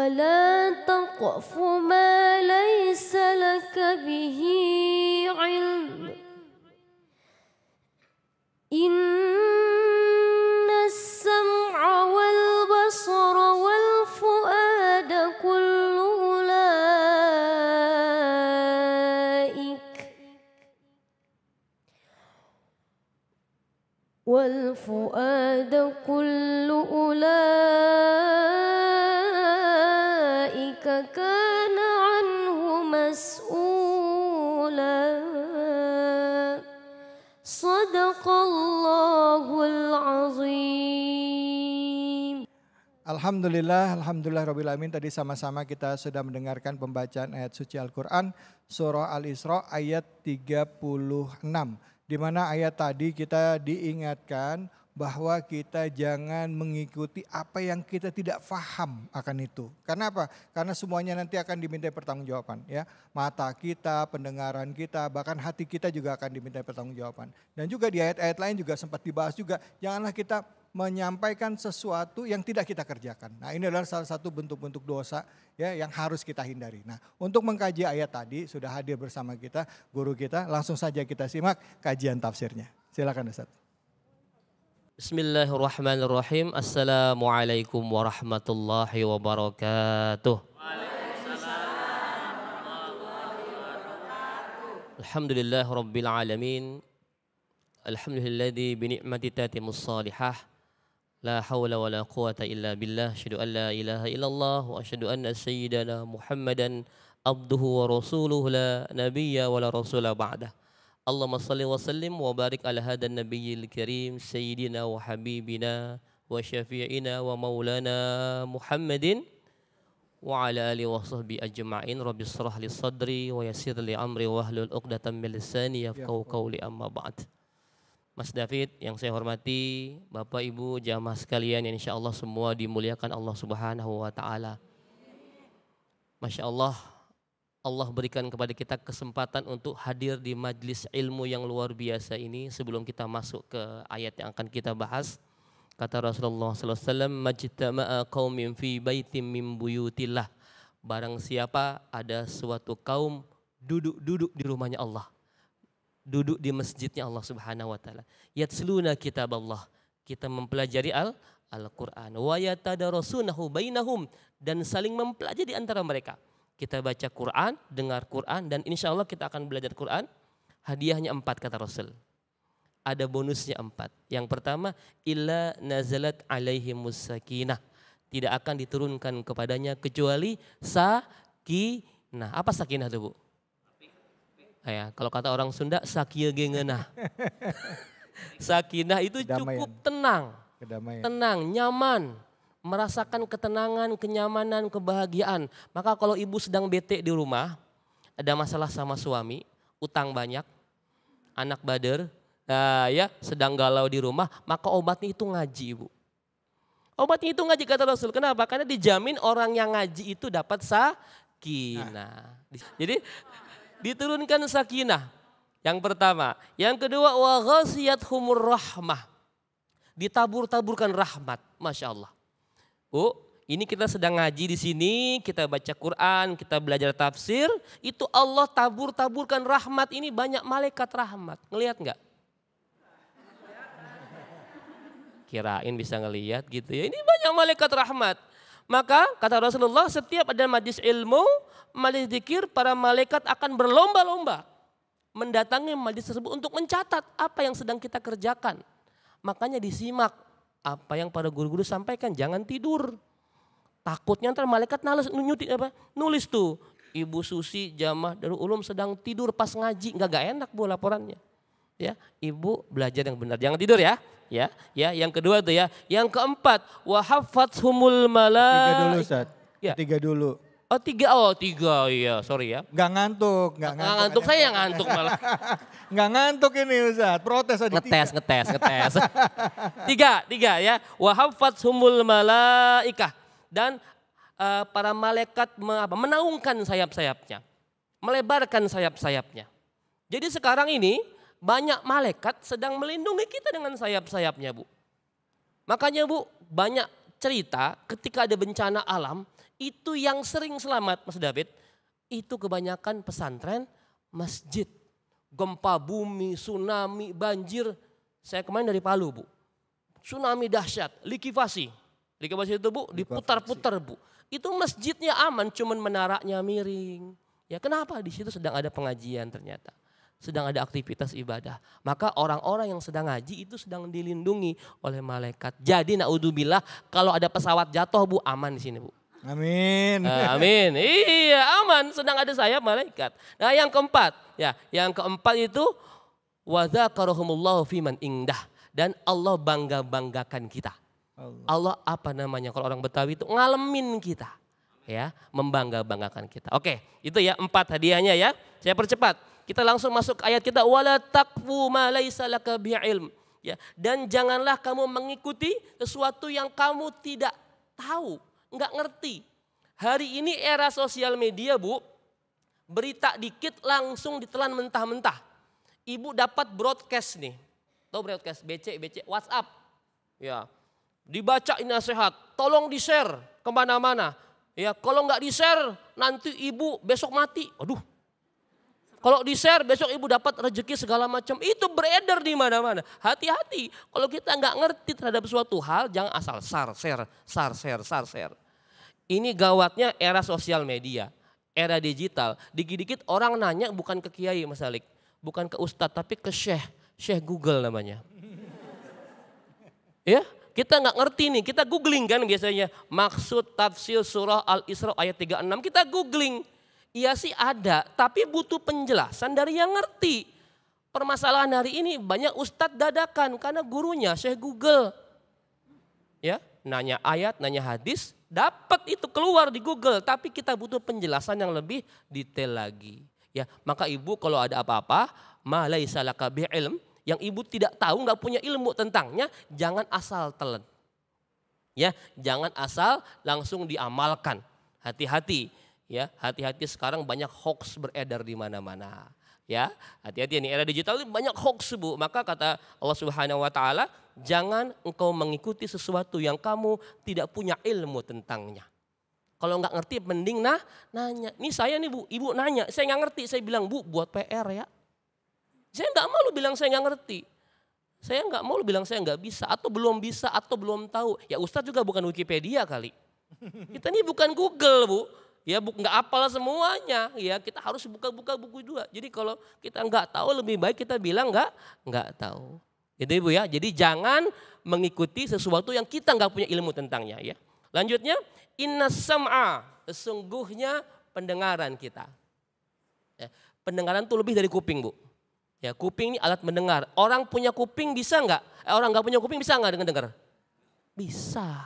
ولا تقف ما ليس لك به علم إن السمع والبصر والفؤاد كل أولئك كان عنه مسؤولا صدق الله العظيم. Alhamdulillah rabbil alamin. Tadi sama-sama kita sudah mendengarkan pembacaan ayat suci Al-Quran surah Al-Isra ayat 36. Di mana ayat tadi kita diingatkan bahwa kita jangan mengikuti apa yang kita tidak faham akan itu. Karena apa? Karena semuanya nanti akan dimintai pertanggungjawaban, ya. Mata kita, pendengaran kita, bahkan hati kita juga akan dimintai pertanggungjawaban. Dan juga di ayat-ayat lain juga sempat dibahas juga, janganlah kita menyampaikan sesuatu yang tidak kita kerjakan. Nah, ini adalah salah satu bentuk-bentuk dosa, ya, yang harus kita hindari. Nah, untuk mengkaji ayat tadi sudah hadir bersama kita guru kita. Langsung saja kita simak kajian tafsirnya. Silakan Ustaz. Bismillahirrahmanirrahim. Assalamualaikum warahmatullahi wabarakatuh. Alhamdulillah rabbil alamin. Alhamdulilladzi bi ni'mati tatimmus salihah. La hawla wa la quwata illa billah. Asyhadu an la ilaha illallah wa asyhadu anna sayyidana Muhammadan abduhu wa rasuluhu la nabiyya wa la rasula ba'dah. Allahumma salli wa sallim wa barik ala hadan nabiyil karim sayyidina wa habibina wa syafi'ina wa maulana Muhammadin wa ala alihi wa sahbihi ajma'in. Rabbi shrah li sadri wa yassir li amri wa hlul 'uqdatam min lisani yafqahu qawli amma ba'd. Mas David yang saya hormati, Bapak Ibu jamaah sekalian yang insyaallah semua dimuliakan Allah Subhanahu wa taala. Masya Allah, Allah berikan kepada kita kesempatan untuk hadir di majlis ilmu yang luar biasa ini. Sebelum kita masuk ke ayat yang akan kita bahas, kata Rasulullah SAW, majtama'a qaumin fi baitim min buyutillah. Barang siapa ada suatu kaum duduk di rumahnya Allah, duduk di masjidnya Allah Subhanahu wa taala. Yatsluna kitab Allah, kita mempelajari Al-Quran. Wa yatadarasunahu bainahum, dan saling mempelajari di antara mereka. Kita baca Quran, dengar Quran, dan insya Allah kita akan belajar Quran. Hadiahnya 4 kata Rasul. Ada bonusnya 4. Yang pertama, illa nazalat alaihimus sakinah. Tidak akan diturunkan kepadanya kecuali sakinah. Apa sakinah itu, Bu? Ya, kalau kata orang Sunda, sakia gengenah. Sakinah itu cukup tenang. Kedamaian. Tenang, nyaman. Merasakan ketenangan, kenyamanan, kebahagiaan. Maka kalau ibu sedang bete di rumah, ada masalah sama suami, utang banyak, anak bader, ya sedang galau di rumah, maka obatnya itu ngaji, Ibu. Obatnya itu ngaji kata Rasul. Kenapa? Karena dijamin orang yang ngaji itu dapat sakinah. Jadi diturunkan sakinah. Yang pertama, yang kedua wa ghasiyatuhumur rahmah. Ditabur-taburkan rahmat, Masya Allah. Bu, ini kita sedang ngaji di sini, kita baca Quran, kita belajar tafsir, itu Allah tabur-taburkan rahmat, ini banyak malaikat rahmat. Ngelihat nggak? Kirain bisa ngelihat gitu ya. Ini banyak malaikat rahmat. Maka kata Rasulullah, setiap ada majlis ilmu, majlis zikir, para malaikat akan berlomba-lomba mendatangi majlis tersebut untuk mencatat apa yang sedang kita kerjakan. Makanya disimak apa yang para guru-guru sampaikan, jangan tidur. Takutnya ntar malaikat nulis tuh, Ibu Susi jamaah Darul Ulum sedang tidur pas ngaji, nggak enak Bu laporannya. Ya, Ibu belajar yang benar, jangan tidur ya. Ya, yang kedua tuh ya. Yang keempat, wa haffathumul malaa'ikah. 3 dulu Ustaz. Ya. 3 dulu. Oh 3, iya sorry ya. Nggak ngantuk. Saya yang ngantuk malah. Nggak ngantuk ini Ustaz, protes tadi. Ngetes. Tiga ya. Wa haffathumul malaa'ikah. Dan para malaikat menaungkan sayap-sayapnya. Melebarkan sayap-sayapnya. Jadi sekarang ini banyak malaikat sedang melindungi kita dengan sayap-sayapnya, Bu. Makanya Bu, banyak cerita ketika ada bencana alam, Itu yang sering selamat Mas David, itu kebanyakan pesantren, masjid. Gempa bumi, tsunami, banjir. Saya kemarin dari Palu Bu. Tsunami dahsyat, likivasi. Likivasi itu Bu, diputar-putar Bu. Itu masjidnya aman, cuman menaranya miring. Ya kenapa? Di situ sedang ada pengajian ternyata. Sedang ada aktivitas ibadah. Maka orang-orang yang sedang ngaji itu sedang dilindungi oleh malaikat. Jadi naudzubillah kalau ada pesawat jatuh Bu, aman di sini Bu. Amin. Amin. Iya aman, sedang ada sayap malaikat. Nah yang keempat, itu wa dzakarahumullahu fiman indah, dan Allah banggakan kita. Allah apa namanya kalau orang Betawi itu ngalemin kita. Ya, membanggakan kita. Oke, itu ya 4 hadiahnya ya. Saya percepat. Kita langsung masuk ke ayat kita, wala taqfu ma laisa laka bi'ilm. Ya, dan janganlah kamu mengikuti sesuatu yang kamu tidak tahu, enggak ngerti. Hari ini era sosial media, Bu. Berita dikit langsung ditelan mentah-mentah. Ibu dapat broadcast nih. Tahu broadcast BC WhatsApp. Ya. Dibacain nasihat, tolong di-share kemana-mana. Ya, kalau nggak di-share nanti ibu besok mati. Aduh. Kalau di-share besok ibu dapat rezeki segala macam. Itu beredar di mana-mana. Hati-hati. Kalau kita nggak ngerti terhadap suatu hal, jangan asal share. Ini gawatnya era sosial media, era digital. Dikit-dikit orang nanya bukan ke kiai Mas Alik, bukan ke ustadz, tapi ke Syekh Google namanya. Ya. Kita nggak ngerti nih, kita googling kan biasanya. Maksud tafsir surah Al-Isra ayat 36, kita googling. Iya sih ada, tapi butuh penjelasan dari yang ngerti. Permasalahan hari ini banyak ustadz dadakan karena gurunya Syekh Google. Ya, nanya ayat, nanya hadis, dapat itu keluar di Google. Tapi kita butuh penjelasan yang lebih detail lagi. Ya, maka ibu kalau ada apa-apa, ma laisa laka bi'ilm, yang ibu tidak tahu, nggak punya ilmu tentangnya, jangan asal telan. Ya, jangan asal langsung diamalkan. Hati-hati, ya, hati-hati sekarang banyak hoax beredar di mana-mana. Ya, hati-hati nih era digital ini banyak hoax Bu. Maka kata Allah Subhanahu Wa Taala, jangan engkau mengikuti sesuatu yang kamu tidak punya ilmu tentangnya. Kalau nggak ngerti, mending nanya. Nih saya nih Bu, ibu nanya, saya nggak ngerti, saya bilang Bu buat PR ya. Saya nggak mau lu bilang saya nggak ngerti. Saya nggak mau lu bilang saya nggak bisa atau belum bisa atau belum tahu. Ya Ustadz juga bukan Wikipedia kali. Kita ini bukan Google Bu. Ya nggak hafal semuanya. Ya kita harus buka-buka buku juga. Jadi kalau kita nggak tahu lebih baik kita bilang nggak tahu. Gitu Ibu ya. Jadi jangan mengikuti sesuatu yang kita nggak punya ilmu tentangnya ya. Lanjutnya, innas sam'a, sesungguhnya pendengaran kita. Ya, pendengaran itu lebih dari kuping Bu. Ya, kuping ini alat mendengar. Orang punya kuping bisa nggak? Orang nggak punya kuping bisa nggak dengar? Bisa.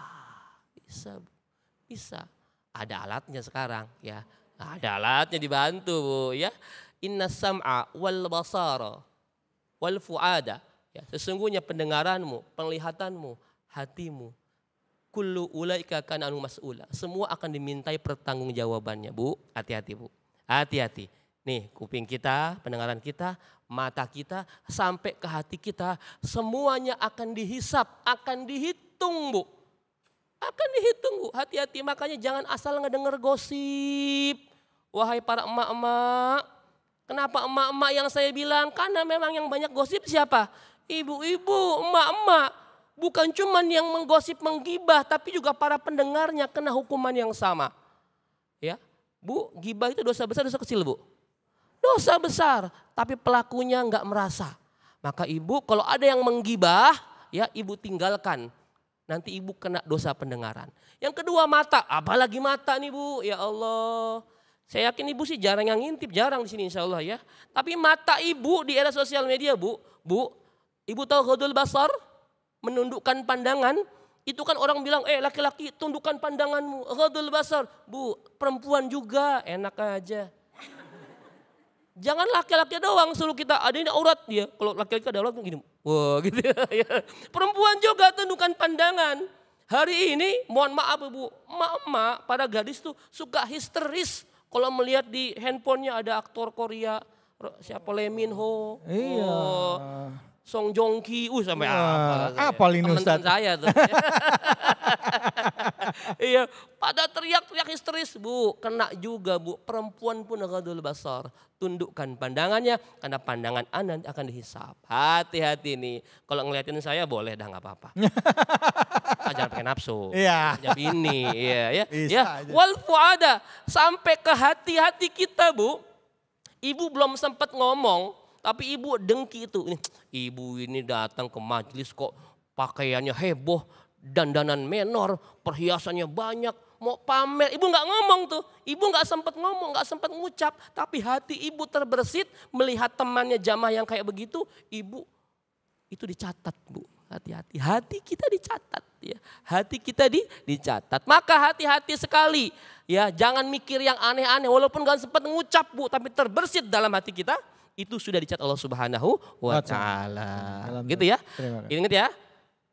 Ada alatnya sekarang, ya. Ada alatnya dibantu Bu, ya. Innas sam'a wal basara wal fuada. Ya, sesungguhnya pendengaranmu, penglihatanmu, hatimu. Kullu ulaika kana anhu mas'ula. Semua akan dimintai pertanggungjawabannya Bu. Hati-hati Bu. Hati-hati. Nih kuping kita, pendengaran kita, mata kita, sampai ke hati kita, semuanya akan dihisap, akan dihitung Bu. Akan dihitung Bu, hati-hati. Makanya jangan asal ngedenger gosip. Wahai para emak-emak, kenapa emak-emak yang saya bilang? Karena memang yang banyak gosip siapa? Ibu-ibu, emak-emak. Bukan cuman yang menggosip, menggibah, tapi juga para pendengarnya kena hukuman yang sama. Ya, Bu, gibah itu dosa besar, dosa kecil Bu? Dosa besar, tapi pelakunya nggak merasa. Maka ibu kalau ada yang menggibah, ya ibu tinggalkan. Nanti ibu kena dosa pendengaran. Yang kedua mata, apalagi mata nih Bu, ya Allah. Saya yakin ibu sih jarang yang ngintip, jarang di sini insya Allah ya. Tapi mata ibu di era sosial media Bu, ibu tahu ghadul basar, menundukkan pandangan. Itu kan orang bilang, laki-laki tundukkan pandanganmu, ghadul basar. Bu, perempuan juga enak aja. Jangan laki-laki doang suruh kita ada ini aurat dia. Kalau laki-laki ada aurat gini. Wah gitu ya. Perempuan juga tundukkan pandangan. Hari ini mohon maaf Bu, emak-emak para gadis tuh suka histeris kalau melihat di handphonenya ada aktor Korea. Siapa Lee Min Ho. Iya. Song Joong Ki. Sampai apa ini Ustaz? Teman saya tuh. Iya, pada teriak-teriak histeris, Bu. Kena juga, Bu. Perempuan pun ghadul basar. Tundukkan pandangannya karena pandangan Anda akan dihisap. Hati-hati nih. Kalau ngeliatin saya boleh dah nggak apa-apa. Jangan pakai nafsu. Iya. Jam ini, iya ya. Bisa Ya, aja. wal fuada sampai ke hati-hati kita, Bu. Ibu belum sempat ngomong, tapi ibu dengki itu. Ibu ini datang ke majelis kok pakaiannya heboh, dandanan menor, perhiasannya banyak, mau pamer. Ibu nggak ngomong tuh, ibu nggak sempat ngomong, nggak sempat ngucap. Tapi hati ibu terbersit melihat temannya jamaah yang kayak begitu. Ibu itu dicatat, Bu. Hati-hati, hati kita dicatat. Ya. Hati kita dicatat. Maka hati-hati sekali. Ya, jangan mikir yang aneh-aneh. Walaupun nggak sempat ngucap, Bu, tapi terbersit dalam hati kita. Itu sudah dicatat Allah Subhanahu wa Ta'ala. Gitu ya. Ingat ya.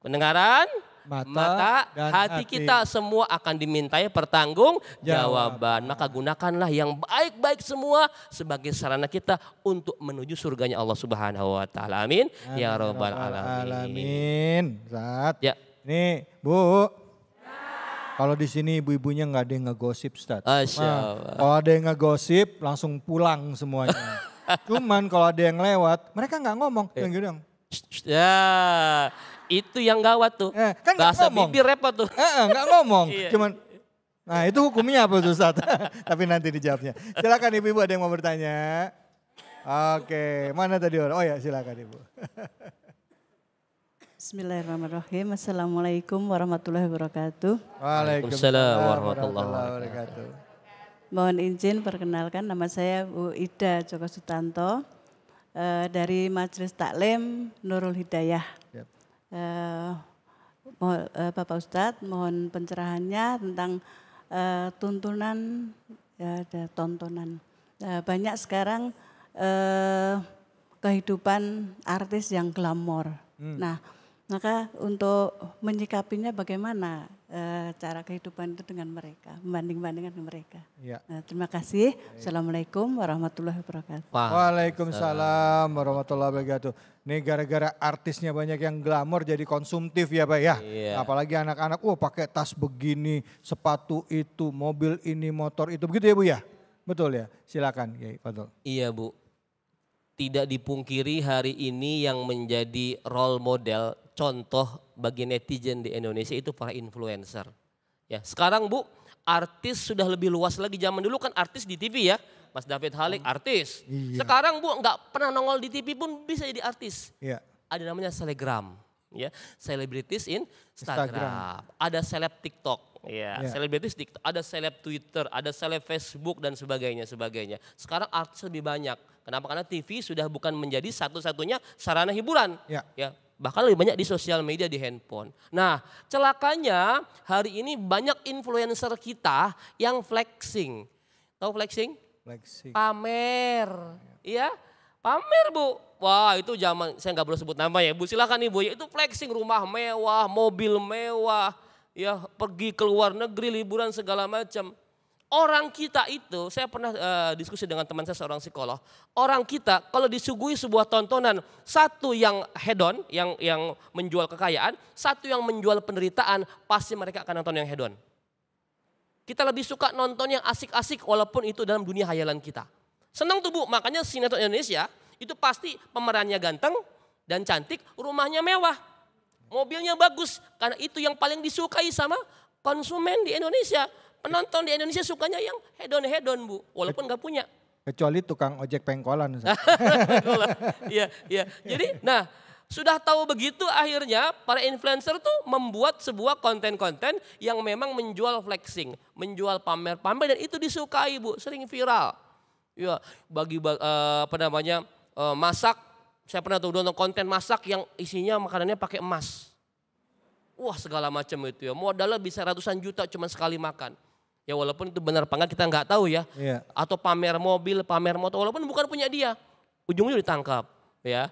Pendengaran, mata dan hati kita semua akan dimintai pertanggung jawaban. Maka gunakanlah yang baik-baik semua sebagai sarana kita untuk menuju surganya Allah Subhanahu wa Ta'ala. Amin. Ya Rabbal Alamin. Ustaz. Ya. Nih, Bu. Kalau di sini ibu-ibunya nggak ada yang ngegosip, Ustaz. Masya Allah. Kalau ada yang ngegosip, langsung pulang semuanya. Cuman kalau ada yang lewat, mereka nggak ngomong. Yang gitu dong. Ya, itu yang gawat tuh. Kan nggak Bahasa ngomong. bibir repot tuh. Nggak ngomong. Iya. Cuman, nah itu hukumnya apa tuh, Ustaz? Tapi nanti dijawabnya. Silakan ibu-ibu, ada yang mau bertanya. Oke, mana tadi orang? Oh ya, silakan ibu. Bismillahirrahmanirrahim. Assalamualaikum warahmatullahi wabarakatuh. Waalaikumsalam warahmatullahi wabarakatuh. Mohon izin perkenalkan, nama saya Bu Ida Joko Sutanto dari Majelis Taklim Nurul Hidayah. Yep. Bapak Ustadz, mohon pencerahannya tentang tuntunan, ya, ada tontonan. Banyak sekarang kehidupan artis yang glamor. Nah, maka untuk menyikapinya bagaimana cara kehidupan itu dengan mereka, membanding-bandingkan dengan mereka. Ya. Nah, terima kasih. Assalamualaikum warahmatullahi wabarakatuh. Waalaikumsalam warahmatullahi wabarakatuh. Nih gara-gara artisnya banyak yang glamor jadi konsumtif ya Pak ya. Iya. Apalagi anak-anak, pakai tas begini, sepatu itu, mobil ini, motor itu. Begitu ya Bu ya? Betul ya? Silakan Kiai Fadl. Iya Bu, tidak dipungkiri hari ini yang menjadi role model, contoh bagi netizen di Indonesia itu para influencer. Ya, sekarang Bu, artis sudah lebih luas lagi. Zaman dulu kan artis di TV ya, Mas David Halik artis. Iya. Sekarang Bu nggak pernah nongol di TV pun bisa jadi artis. Iya. Ada namanya selegram, ya, celebrities in Instagram. Ada seleb TikTok. Ya, Ya. selebritis TikTok, ada seleb Twitter, ada seleb Facebook dan sebagainya. Sekarang artis lebih banyak. Kenapa? Karena TV sudah bukan menjadi satu-satunya sarana hiburan. Ya. Ya, bahkan lebih banyak di sosial media, di handphone. Nah, celakanya hari ini banyak influencer kita yang flexing. Tahu flexing? Flexing. Pamer. Iya, pamer Bu. Wah itu zaman, saya nggak boleh sebut nama ya Bu, silakan Ibu ya. Itu flexing, rumah mewah, mobil mewah. Ya, pergi ke luar negeri, liburan segala macam. Orang kita itu, saya pernah diskusi dengan teman saya seorang psikolog. Orang kita kalau disuguhi sebuah tontonan, satu yang hedon, yang menjual kekayaan, satu yang menjual penderitaan, pasti mereka akan nonton yang hedon. Kita lebih suka nonton yang asik-asik walaupun itu dalam dunia hayalan kita. Senang tuh Bu, makanya sinetron Indonesia itu pasti pemerannya ganteng dan cantik, rumahnya mewah. Mobilnya bagus, karena itu yang paling disukai sama konsumen di Indonesia. Penonton di Indonesia sukanya yang hedon-hedon Bu, walaupun nggak punya. Kecuali tukang ojek pengkolan. Ustaz. Iya, iya. Jadi, nah sudah tahu begitu akhirnya para influencer tuh membuat sebuah konten-konten yang memang menjual flexing, menjual pamer-pamer dan itu disukai Bu, sering viral. Ya, masak. Saya pernah tuh nonton konten masak yang isinya makanannya pakai emas. Wah segala macam itu ya. Modalnya bisa ratusan juta cuma sekali makan. Ya walaupun itu benar apa enggak kita nggak tahu ya. Iya. Atau pamer mobil, pamer motor walaupun bukan punya dia. Ujungnya ditangkap. Ya,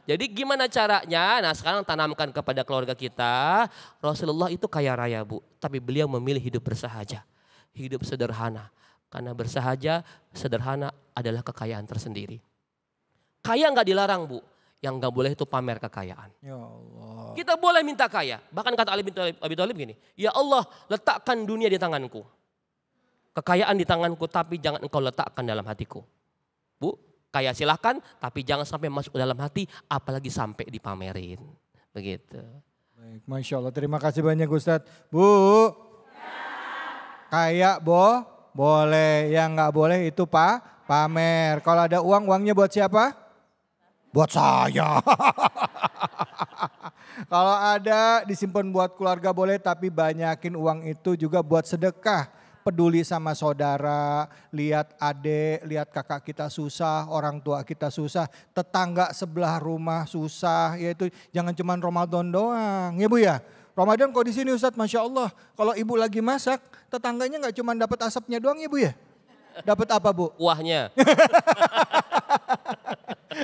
jadi gimana caranya? Nah sekarang tanamkan kepada keluarga kita. Rasulullah itu kaya raya Bu. Tapi beliau memilih hidup bersahaja. Hidup sederhana. Karena bersahaja, sederhana adalah kekayaan tersendiri. Kaya nggak dilarang Bu, Yang nggak boleh itu pamer kekayaan. Ya Allah. Kita boleh minta kaya. Bahkan kata Ali bin Abi Thalib gini, ya Allah letakkan dunia di tanganku. Kekayaan di tanganku tapi jangan engkau letakkan dalam hatiku. Bu, kaya silahkan tapi jangan sampai masuk ke dalam hati apalagi sampai dipamerin. Begitu. Baik, Masya Allah. Terima kasih banyak Ustadz. Bu, kaya boleh. Yang nggak boleh itu pamer. Kalau ada uang, uangnya buat siapa? Buat saya. Kalau ada disimpan buat keluarga boleh, tapi banyakin uang itu juga buat sedekah. Peduli sama saudara, lihat adik, lihat kakak kita susah, orang tua kita susah, tetangga sebelah rumah susah, yaitu jangan cuma Ramadan doang, ya Bu ya. Ramadan kok di sini Ustadz, Masya Allah. Kalau ibu lagi masak, tetangganya nggak cuma dapat asapnya doang ya Bu ya. Dapat apa Bu? Kuahnya.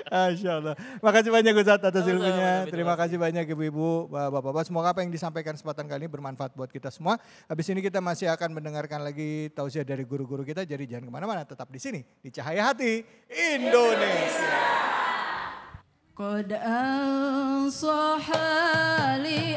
Masya Allah. Makasih banyak Ustadz atas Sama-sama, ilmunya. Nabi. Terima kasih banyak Ibu-Ibu, Bapak-Bapak. Semoga apa yang disampaikan kesempatan kali ini bermanfaat buat kita semua. Habis ini kita masih akan mendengarkan lagi tausiah dari guru-guru kita. Jadi jangan kemana-mana, tetap di sini di Cahaya Hati Indonesia. قد أنصح لي